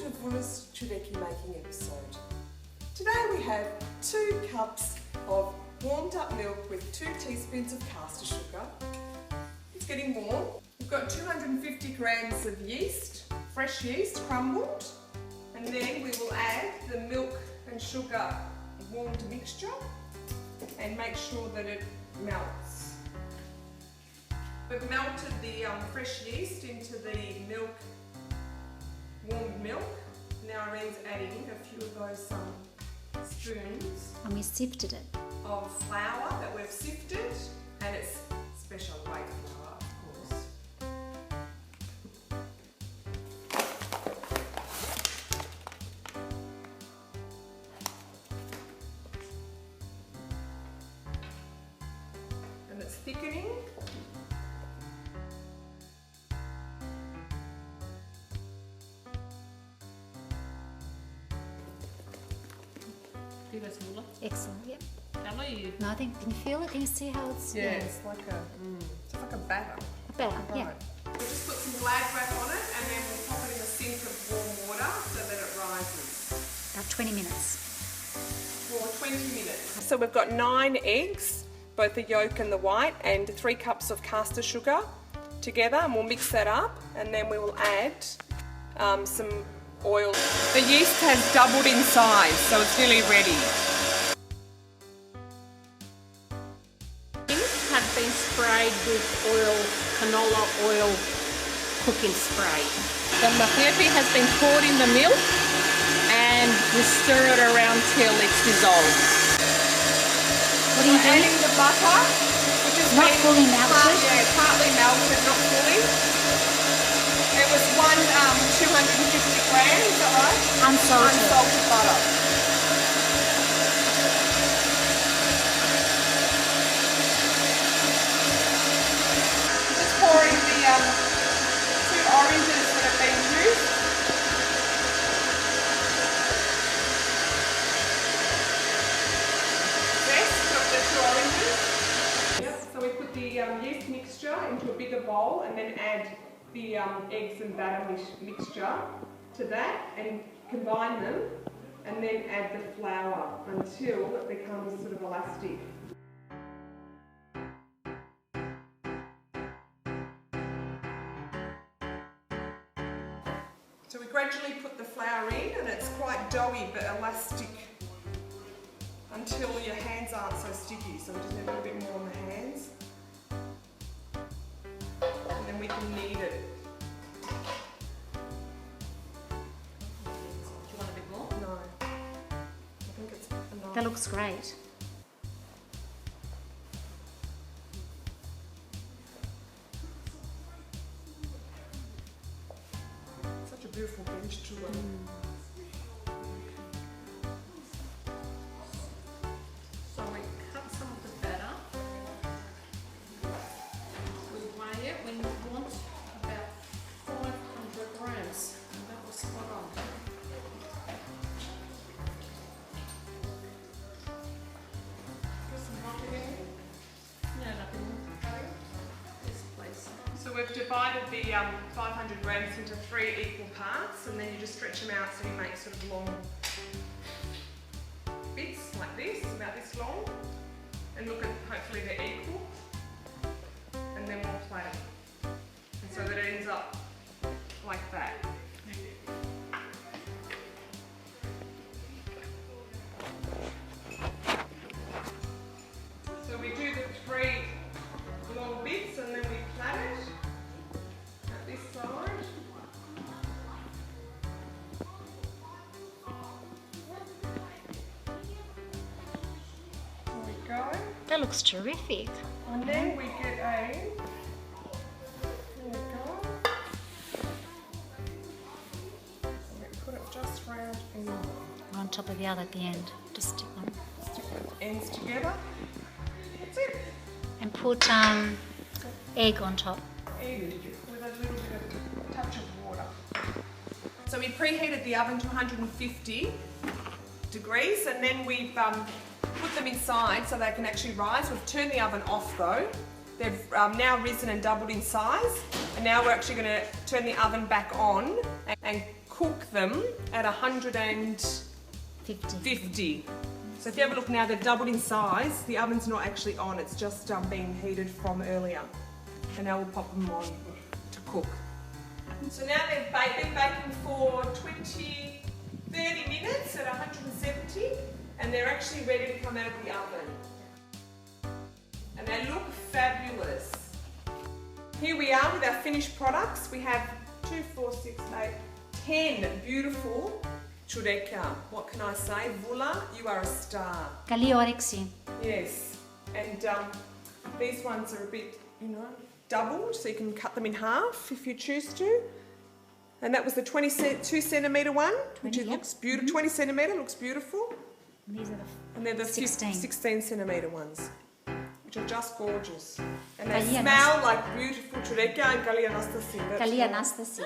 to Vuna's Tsoureki making episode. Today we have 2 cups of warmed up milk with 2 teaspoons of caster sugar. It's getting warm. We've got 250 grams of yeast, fresh yeast, crumbled, and then we will add the milk and sugar warmed mixture and make sure that it melts. We've melted the fresh yeast into the warmed milk. Now Irene's adding a few of those spoons. And we sifted it. Of flour that we've sifted, and it's special white flour, of course. And it's thickening. Excellent, yep. No, I think, can you feel it? Can you see how it's... Yeah, it's like a batter. A batter, Right. yeah. We'll just put some glad wrap on it and then we'll pop it in a sink of warm water so that it rises. About 20 minutes. For 20 minutes. So we've got 9 eggs, both the yolk and the white, and 3 cups of caster sugar together, and we'll mix that up and then we will add some oil. The yeast has doubled in size, so it's nearly ready. Have been sprayed with oil, canola oil cooking spray. The mahepi has been poured in the milk and we stir it around till it's dissolved. What are you doing? Adding the butter, which is Not fully melted? Partly melted, not fully. It was 250 grams, is that right? Unsalted. Unsalted butter. Pouring the 2 oranges that have been juiced. Zest of the 2 oranges. Yep. So we put the yeast mixture into a bigger bowl and then add the eggs and batter mixture to that and combine them and then add the flour until it becomes sort of elastic. So we gradually put the flour in and it's quite doughy but elastic until your hands aren't so sticky, so we just need a little bit more on the hands. And then we can knead it. Do you want a bit more? No. I think it's enough. That looks great. Such a beautiful bench tour. So we cut some of the batter. We weigh it. We want about 500 grams. And that was spot on. Put some butter in. No, nothing. This place. So we've divided the 500 grams into 3 equal parts, and then you just stretch them out so you make sort of long bits like this, about this long, and look at hopefully they're equal, and then we'll plate it, and so that it ends up like that. So we do the 3 long bits and then we plait it at this side. There we go. That looks terrific. And then we get there we go. And we put it just round in, On top of the other at the end. Just stick them. stick the ends together. That's it. And put egg on top. Egg with a little bit of touch of water. So we preheated the oven to 150 degrees and then we've put them inside so they can actually rise. We've turned the oven off though. They've now risen and doubled in size, and now we're actually going to turn the oven back on and cook them at 150. So if you have a look now, they've doubled in size. The oven's not actually on, it's just being heated from earlier. And now we'll pop them on to cook. So now they've been baking for 30 minutes at 170, and they're actually ready to come out of the oven. And they look fabulous. Here we are with our finished products. We have 2, 4, 6, 8, 10 beautiful tsourekia. What can I say? Vula, you are a star. Καλή όρεξη. Yes. And these ones are a bit, doubled, so you can cut them in half if you choose to. And that was the 22 centimetre one, which looks beautiful. 20 centimetre looks beautiful. These are And they're the 16 centimetre ones, which are just gorgeous. And they Καλή smell like beautiful tsourekia and Kalli Anastasi. Καλή Ανάσταση.